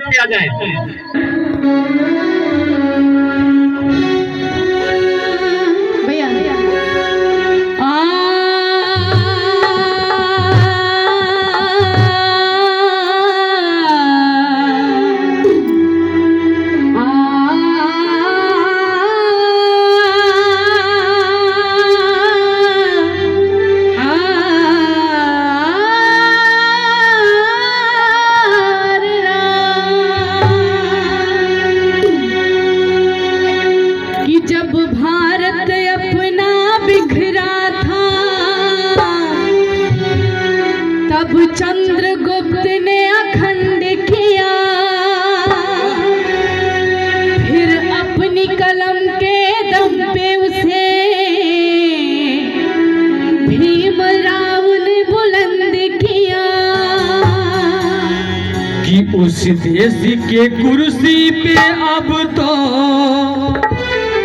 मंच पे आ जाए। चंद्रगुप्त ने अखंड किया, फिर अपनी कलम के दम पे उसे भीमराव ने बुलंद किया कि उस देश के कुर्सी पे अब तो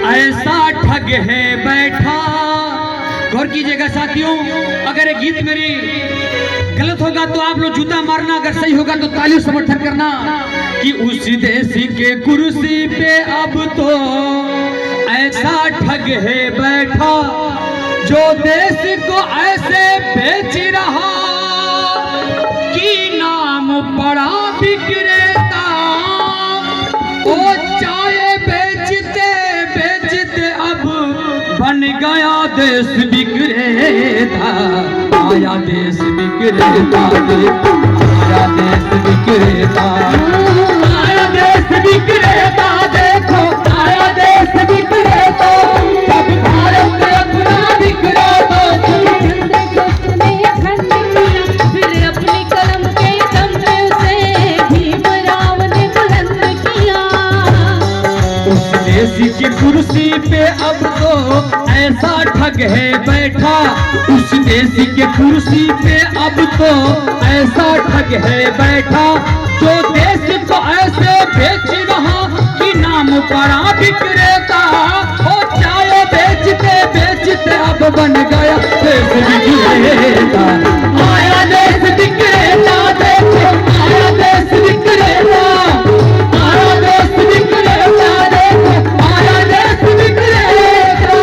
ऐसा ठग है बैठा। गौर कीजिएगा साथियों, अगर ये गीत मेरी गलत होगा तो आप लोग जूता मारना, अगर सही होगा तो ताली समर्थन करना। कि उस देश के कुर्सी पे अब तो ऐसा ठग है बैठा, जो देश को ऐसे बेच रहा कि नाम पड़ा विक्रेता। ओ चाय बेचते बेचते अब बन गया देश विक्रेता। आया देश विक्रेता, आया देश विक्रेता, आया देश विक्रेता, देखो आया देश विक्रेता। सब भारत अपना विक्रेता, फिर अपनी कलम के दम पे उसे भीमराव ने बुलंद किया। उस देश की कुर्सी पे अब तो ऐसा ठग है बैठा। उस देश के कुर्सी पे अब तो ऐसा ठग है बैठा, जो देश को ऐसे बेच रहा कि नाम पड़ा विक्रेता। ओ चाय बेचते बेचते अब बन गया देश विक्रेता। आया देश विक्रेता, देखो आया देश विक्रेता, आया देश विक्रेता, देखो आया देश विक्रेता।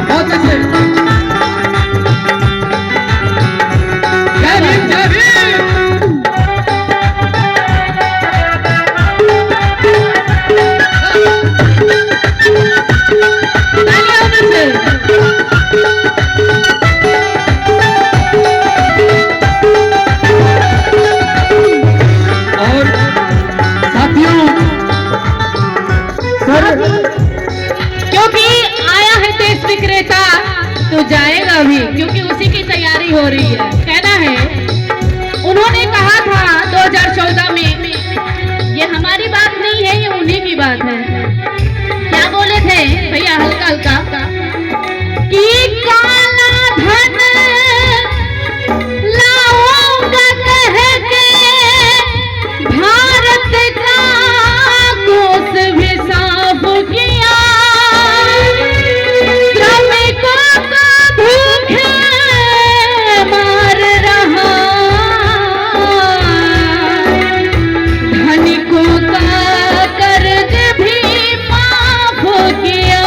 बहुत अच्छे, जय भीम जय भीम। और साथियों, सर क्योंकि आया है देश विक्रेता तो जाएगा भी, क्योंकि उसी की तैयारी हो रही है। कहना है, उन्होंने कहा था 2014 में, ये हमारी बात नहीं है, ये उन्हीं की बात है। क्या बोले थे भैया, हल्का हल्का, कि काला धन लाऊंगा कह के भारत का कोस भी साफ किया। श्रमिकों को भूखे मार रहा, धनिकों का कर्ज भी माफ किया।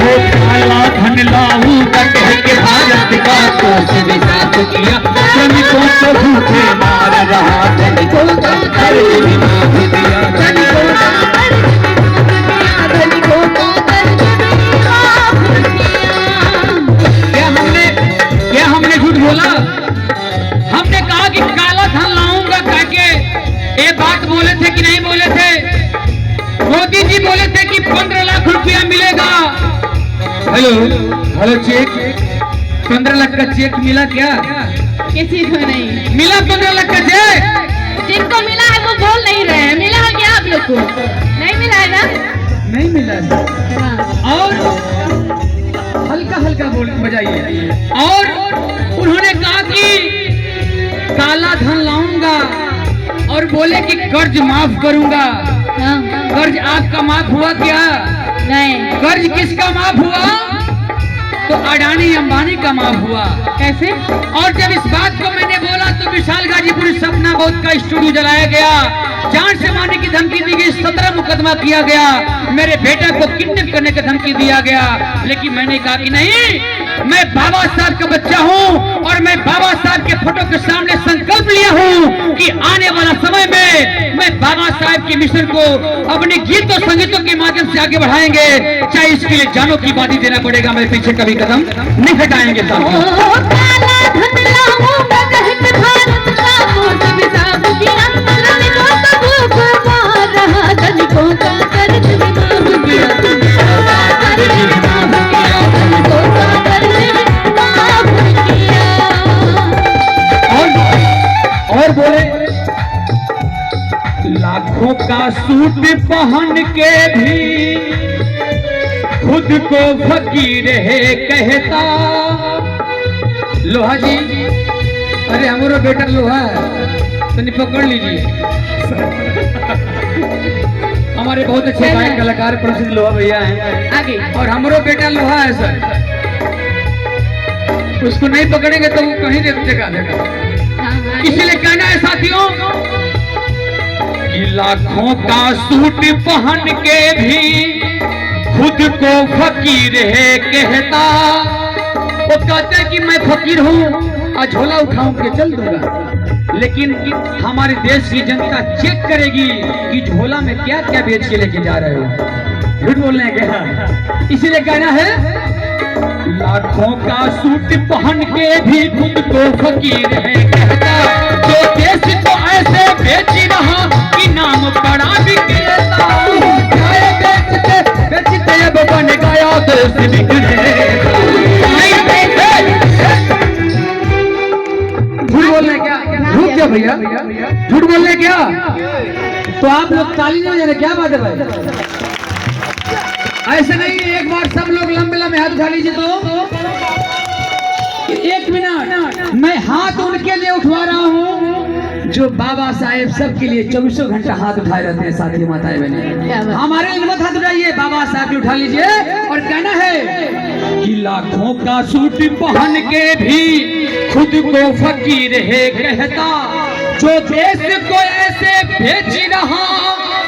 वो काला धन लाऊंगा कह के भारत का कोस भी साफ किया। श्रमिकों को भूखे मार रहा, धनिकों का कर्ज भी माफ किया। धनिकों का क्या हमने झूठ बोला? हमने कहा कि काला धन लाऊंगा कह के ये बात बोले थे कि नहीं बोले थे? मोदी जी बोले थे कि 15 लाख रुपया मिलेगा। हेलो हेलो, चेक 15 लाख का चेक मिला क्या? किसी को नहीं मिला 15 लाख का चेक? जिनको मिला है वो बोल नहीं रहे हैं। मिला है क्या आप लोग को? नहीं मिला है ना? नहीं मिला। हाँ। और हल्का हल्का बोल बजाइए। और उन्होंने कहा कि काला धन लाऊंगा और बोले कि कर्ज माफ करूंगा। हाँ। कर्ज आपका माफ हुआ क्या? नहीं। कर्ज किसका माफ हुआ? तो अडानी अंबानी का माफ हुआ। कैसे? और जब इस बात को मैंने बोला मौत का स्टूडियो जलाया गया, जान से मारने की धमकी दी गई, 17 मुकदमा किया गया, मेरे बेटे को किडनैप करने की धमकी दिया गया। लेकिन मैंने कहा कि नहीं, मैं बाबा साहब का बच्चा हूं और मैं बाबा साहब के फोटो के सामने संकल्प लिया हूं कि आने वाला समय में मैं बाबा साहब के मिशन को अपने गीतों संगीतों के माध्यम से आगे बढ़ाएंगे, चाहे इसके लिए जानों की बाजी देना पड़ेगा, मैं पीछे कभी कदम नहीं हटाएंगे। और बोले, लाखों का सूट पहन के भी खुद को फकीर है कहता। लोहा जी, अरे हमारा बेटा लोहा है, तो नहीं पकड़ लीजिए। हमारे बहुत अच्छे गायक कलाकार प्रसिद्ध लोहा भैया हैं आगे, और हमारा बेटा लोहा है सर, उसको नहीं पकड़ेंगे तो वो कहीं जगह देगा। इसीलिए कहना है साथियों कि लाखों का सूट पहन के भी खुद को फकीर है कहता। वो कहते हैं कि मैं फकीर हूँ, झोला उठाऊं के चल दूंगा, लेकिन हमारे देश की जनता चेक करेगी कि झोला में क्या क्या बेच के लेके जा रहे हो। झूठ बोलने क्या, इसीलिए कहना है लाखों का सूट पहन के भी खुद को फकीर है कहता। जो देश को ऐसे बेच रहा कि नाम बड़ा बिगड़ता, बेचते बेचते अब बन गया देश बिगड़ेगा। झूठ बोलने क्या, झूठ क्या भैया, झूठ बोलने क्या? तो आप लोग ताली नहीं बजा रहे, क्या बात है भाई? ऐसे नहीं, एक बार सब लोग लंबे लंबे हाथ उठा लीजिए। तो एक मिनट, मैं हाथ उनके लिए उठवा रहा हूँ जो बाबा साहेब सबके लिए 24 घंटा हाथ उठाए रहते हैं। साथी माताएं बहनें, हमारे लिए मत हाथ उठाइए, बाबा साहब भी उठा लीजिए। और कहना है कि लाखों का सूट पहन के भी खुद को फकीर है कहता। जो देश को ऐसे बेच रहा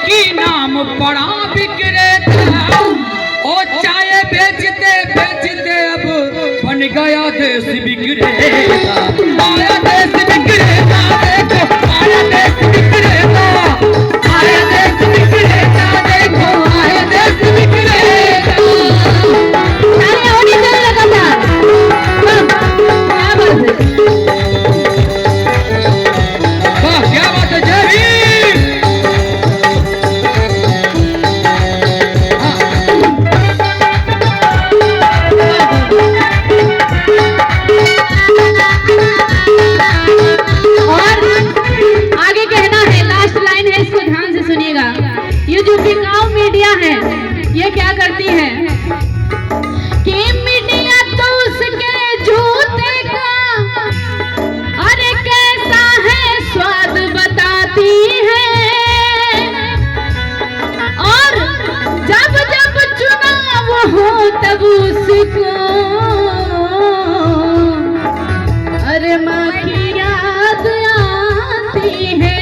कि नाम बड़ा बिगड़ता, और चाय बेचते बेचते अब बन गया देश बिगड़ेगा। आया देश बिगड़ेगा, देखो आया देश बिगड़ेगा, आया देश बिगड़ेगा, देखो आया देश बिगड़ेगा। अरे होने चल लगा था, क्या बात है, जय भीम। ये जो बिकाऊ मीडिया है, ये क्या करती है कि मीडिया तो उसके जूते का अरे कैसा है स्वाद बताती है, और जब जब चुनाव हो तब उसको अरे माँ की याद आती है।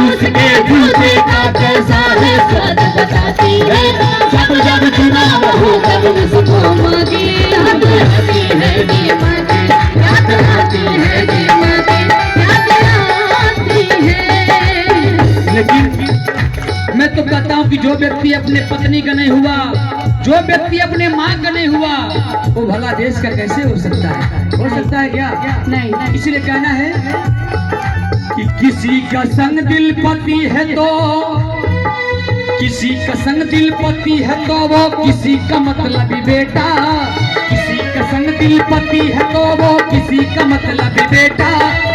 उसके जूते का कैसा है स्वाद बताती है, जब जब चुनाव हो तब उसको माँ की याद आती है, माँ की याद आती है, माँ की याद आती है। लेकिन मैं तो कहता हूँ कि जो व्यक्ति अपने पत्नी का नहीं हुआ, जो व्यक्ति अपने माँ का नहीं हुआ, वो भला देश का कैसे हो सकता है? हो सकता है क्या? नहीं। इसलिए कहना है कि किसी का संग दिल पति है तो, किसी का संग दिल पति है तो वो किसी का मतलबी बेटा, किसी का संग दिल पति है तो वो किसी का मतलबी बेटा।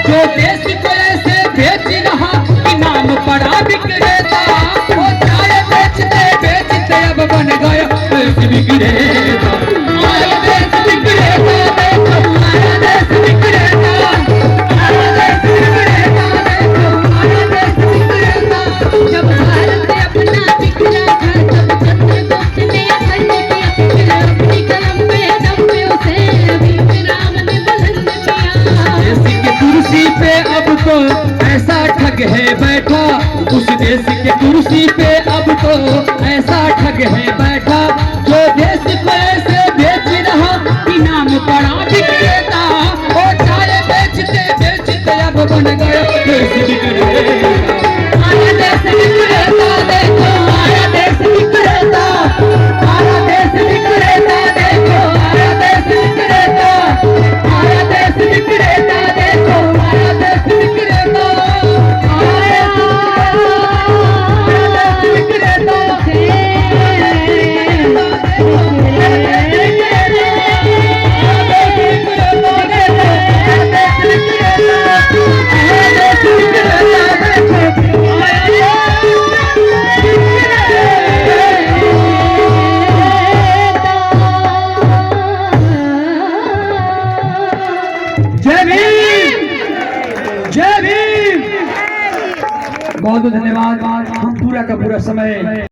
जो देश को ऐसे बेच रहा कि नाम बड़ा बिगड़ेगा, वो चाय बेचते बेचते अब बन गया देश बिगड़ेगा। हमारा देश बिगड़ेगा, देखो हमारा देश बिगड़ेगा, हमारा देश बिगड़ेगा, देखो हमारा देश बिगड़ेगा। जब भारत अपना बिखरा था तब चंद्रगुप्त ने खंड किया, फिर अपनी कलम पे दम पे उसे अभी राम ने बुलंद किया। देश की कुर्सी पे अब तो ऐसा ठग है बैठा, उस देश के कुर्सी पे अब तो ऐसा ठग है बैठा, जो देश को ऐसे बेच रहा कि नाम पड़ा विक्रेता। ओ चाय बेचते बेचते अब बन गया देश विक्रेता। आया देश विक्रेता, देखो आया देश विक्रेता, आया देश विक्रेता, देखो आया देश विक्रेता, आया देश विक्रेता, देखो आया देश विक्रेता, आया देश विक्रेता। जय भीम, जय भीम। बहुत बहुत धन्यवाद। हम पूरा का पूरा समय